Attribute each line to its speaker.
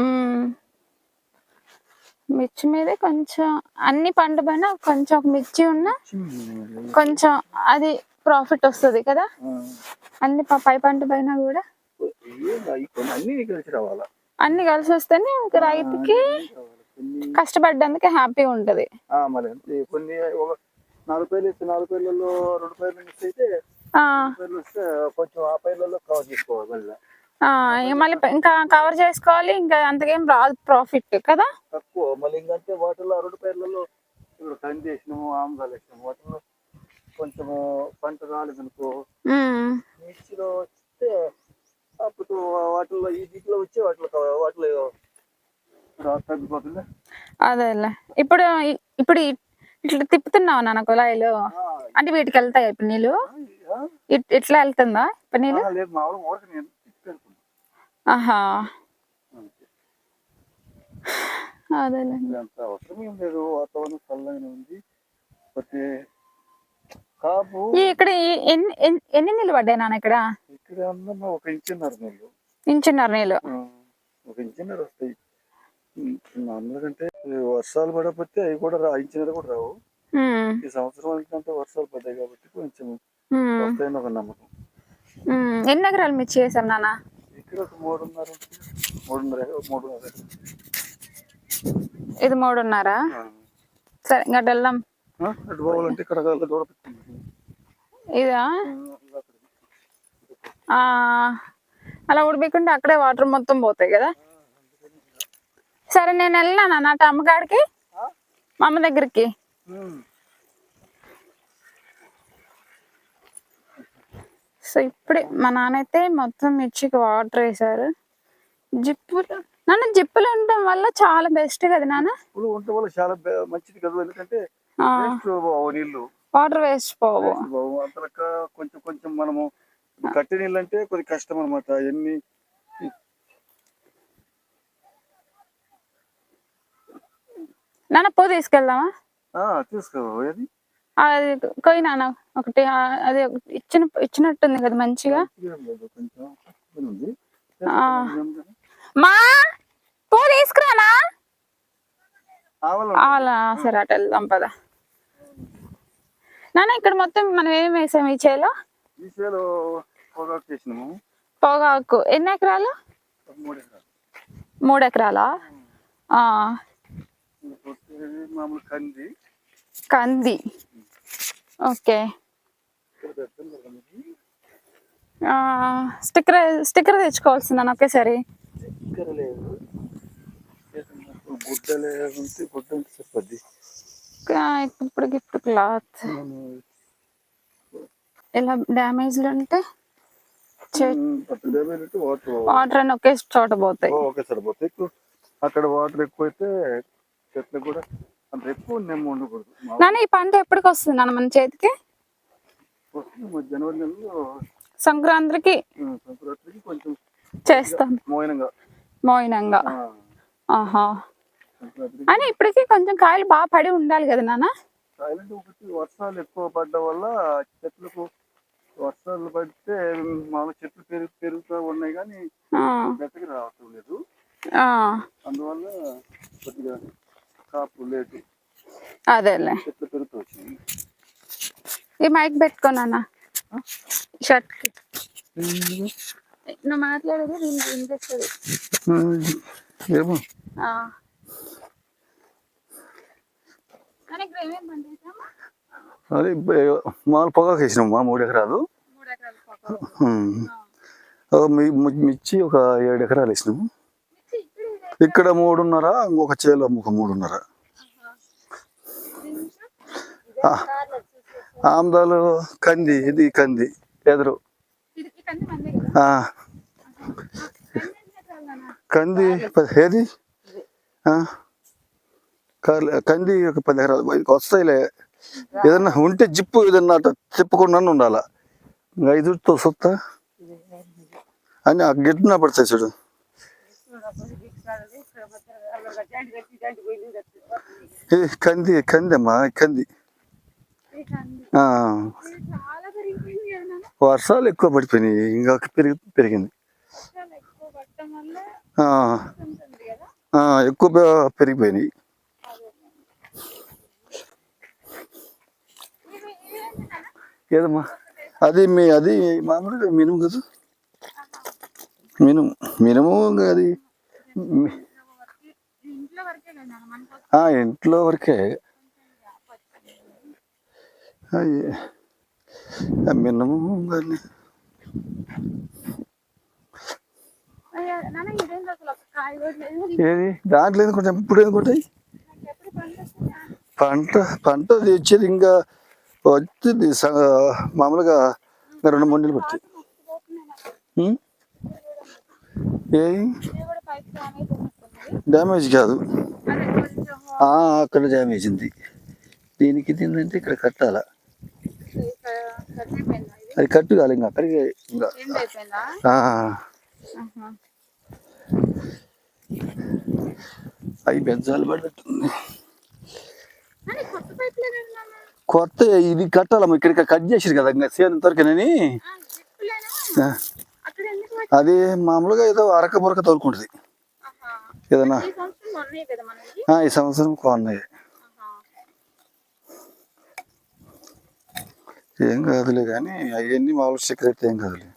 Speaker 1: ఉమ్, మిర్చి మీదే కొంచెం అన్ని పండు పైన కొంచెం ఒక మిర్చి ఉన్న కొంచెం అది ప్రాఫిట్ వస్తుంది కదా. అన్ని పై పంట పైన కూడా అన్ని కలిసి వస్తేనే రైతుకి కష్టపడ్డానికి హ్యాపీగా ఉంటది.
Speaker 2: కొన్ని 4 పైర్లు ఇస్తే 4 పైర్లలో 2 పైర్లు మిస్ అయితే కొంచెం ఆ పైర్లలో కవర్ చేసుకోవాలి.
Speaker 1: మళ్ళీ ఇంకా కవర్ చేసుకోవాలి, ఇంకా అంతకేం రాదు ప్రాఫిట్ కదా,
Speaker 2: తక్కువ. మళ్ళీ ఇంకంటే వాటిల్లో 2 పైర్లలో ఇప్పుడు కంది వేసినాము, ఆముదాలు వేసినాము, వాటిలో కొంచెము పంట రాలేదనుకో మిర్చిలో వస్తే అప్పుడు వాటిల్లో ఈ దిక్కులో వచ్చి వాటిలో తగ్గిపోతుంది.
Speaker 1: అదేలే. ఇప్పుడు ఇప్పుడు ఇట్లా తిప్పుతున్నావు నాన్న కుళాయిలు, అంటే వీటికి వెళ్తాయి ఇప్పుడు నీళ్ళు, ఇట్లా వెళ్తుందా ఇప్పుడు నీళ్ళు? ఆహా, అదేలే.
Speaker 2: అవసరం ఏం లేదు, వాతావరణం చల్లగానే ఉంది.
Speaker 1: ఇక్కడ ఎన్ని నీళ్ళు పడ్డాయి నాన్న? ఇక్కడ
Speaker 2: ఒక ఇంచున్నర నీళ్ళు.
Speaker 1: ఇంచున్నర నీళ్ళు?
Speaker 2: ఒక ఇంచున్నర వస్తాయి. అందుకంటే వర్షాలు పడకపోతే అవి కూడా ఇంచున్నర కూడా రావు. ఈ సంవత్సరం అంటే వర్షాలు పడ్డాయి కాబట్టి కొంచెం వస్తాయని ఒక నమ్మకం.
Speaker 1: ఎన్ని ఎకరాలు మిర్చి చేసాం నాన్న?
Speaker 2: ఇక్కడ ఒక 3.5.
Speaker 1: ఇది 3.5. సరే ఇంకా వెళ్దాం.
Speaker 2: పోవాలంటే ఇక్కడ
Speaker 1: ఇదా అలా ఉడిపించుకుంటే అక్కడే వాటర్ మొత్తం పోతాయి కదా. సరే నేను వెళ్ళినా నా అమ్మగాడికి, మా అమ్మ దగ్గరికి. సో ఇప్పుడే మా నాన్న అయితే మొత్తం మిర్చికి వాటర్ వేసారు. జిప్పులు నాన్న, జిప్పులు ఉండటం వల్ల చాలా బెస్ట్ కదా నాన్న.
Speaker 2: ఉండటం వల్ల చాలా మంచిది కదా, ఎందుకంటే నీళ్ళు
Speaker 1: వాటర్ వేస్ట్ పోవు.
Speaker 2: అంతలక కొంచెం కొంచెం మనము కట్టి నీళ్ళు అంటే కొద్ది కష్టం అనమాట. ఎన్ని
Speaker 1: నాన్న పో తీసుకెళ్దామా?
Speaker 2: తీసుకోవాలి.
Speaker 1: అది కొయ్యి నాన్న ఒకటి, అది ఇచ్చినట్టుంది కదా మంచిగా. మా పో తీసుకురానా? సరే అటు వెళ్దాం పద నాన్న. ఇక్కడ మొత్తం మనం ఏం వేసాం ఈ చేలో? పొగాకు. ఎన్ని ఎకరాలు? 3 ఎకరాలా? కంది. ఓకే. స్టిక్కర్ తెచ్చుకోవాల్సిందా ఒకేసారి? ఇప్పుడు గిఫ్ట్ క్లాత్ ఇలా డ్యామేజ్లు ఉంటే వాటర్ అని ఒకే చోట పోతాయి.
Speaker 2: అక్కడ వాటర్ ఎక్కువైతే చెట్లు కూడా అంత ఎక్కువ ఉండకూడదు.
Speaker 1: నాన్న ఈ పంట ఎప్పటికి వస్తుంది నాన్న మన చేతికి?
Speaker 2: జనవరి నెలలో
Speaker 1: సంక్రాంతికి
Speaker 2: కొంచెం
Speaker 1: చేస్తాం మోయినంగా. ఆహా, అని ఇప్పటికి కొంచెం కాయలు బాగా పడి ఉండాలి కదా నాన్న.
Speaker 2: కాయలంటే ఒకటి వర్షాలు ఎక్కువ పడ్డం వల్ల చెట్లకు, వర్షాలు పడితే మామూలు చెట్లు పెరుగుతూ ఉన్నాయి కానీ గట్టిగా రావటం లేదు. అందువల్ల కొద్దిగా కాపు లేటు.
Speaker 1: అదేలే.
Speaker 2: చెట్లు పెరుగుతూ వచ్చింది.
Speaker 1: ఈ మైక్ పెట్టుకోనా షర్ట్ కి? నువ్వు మాట్లాడేది వినిపిస్తుంది.
Speaker 2: ఏమో అదే మామూలు పొగాకు వేసినాం 3 ఎకరాలు. మిర్చి ఒక 7 ఎకరాలు వేసినాము. ఇక్కడ 3.5, ఇంకొక చేలో ఒక 3.5. ఆముదాలు, కంది. ఇది కంది ఎదురు కంది ఏది కంది ఒక 10 ఎకరాలు వస్తాయిలే. ఏదన్నా ఉంటే జిప్పు ఏదన్నా తిప్పకుండా ఉండాలా. 5తో సొత్తా అని ఆ గిడ్న పడతాయి చూడు. కంది అమ్మా, కంది. వర్షాలు ఎక్కువ పడిపోయినాయి, ఇంకా పెరిగింది.
Speaker 1: ఎక్కువ పట్టడం వల్ల
Speaker 2: ఆ,
Speaker 1: ఉంటుంది కదా.
Speaker 2: ఎక్కువ పెరిగిపోయినాయి. ఏదమ్మా అది అది మామూలుగా మినుము కదా, మినుము అది
Speaker 1: ఇంట్లో వరకే కదా మనకు.
Speaker 2: ఇంట్లో వరకే మినుము కానీ. ఏది దాంట్లో ఏది కొంచెం ఇప్పుడు ఏది కొంటాయి పంట తెచ్చేది ఇంకా వచ్చింది మామూలుగా 2-3 నెలలు పడుతుంది. ఏది డ్యామేజ్ కాదు, అక్కడ డ్యామేజ్ ఉంది. దీనికి తిందంటే ఇక్కడ కట్టాల, అది కట్టు కాదు ఇంకా అక్కడికి ఇంకా అవి బెజ్జాలు పడ్డట్టుంది. కొత్త ఇది కట్టాలమ్మా, ఇక్కడ కట్ చేసారు కదా ఇంకా సేను తరకనని. అది మామూలుగా ఏదో అరక బొరక తోలుకుంటుంది ఏదన్నా. ఈ సంవత్సరం కొన్నాయి, ఏం కాదులే కానీ అవన్నీ మామూలు సెక్రెట్ ఏం కాదులే.